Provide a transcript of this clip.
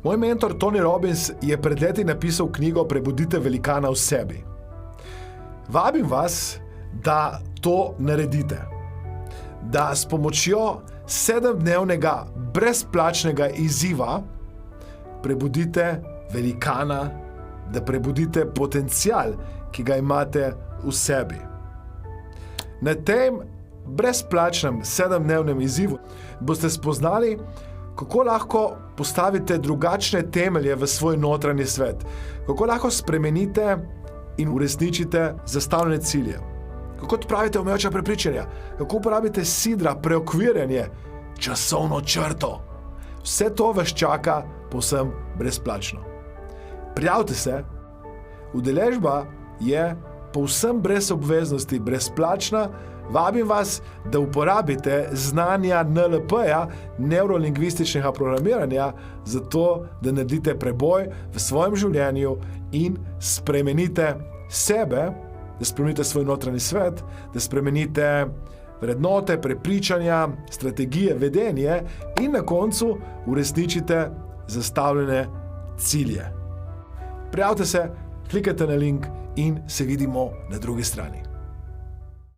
Moj mentor Tony Robbins je pred leti napisal knjigo Prebudite velikana v sebi. Vabim vas, da to naredite. Da s pomočjo 7-dnevnega brezplačnega izziva prebudite velikana, da prebudite potencial, ki ga imate v sebi. Na tem brezplačnem 7-dnevnem izzivu boste spoznali, kako lahko postavite drugačne temelje v svoj notranji svet, kako lahko spremenite in uresničite zastavljene cilje, kako odpravite omejujoča prepričanja, kako uporabite sidra, preokvirjanje, časovno črto. Vse to vas čaka povsem brezplačno. Prijavite se, udeležba je povsem brez obveznosti, brezplačna. Vabim vas, da uporabite znanja NLP-ja, neurolingvističnega programiranja, zato, da naredite preboj v svojem življenju in spremenite sebe, da spremenite svoj notranji svet, da spremenite vrednote, prepričanja, strategije, vedenje in na koncu uresničite zastavljene cilje. Prijavite se, klikajte na link in se vidimo na drugi strani.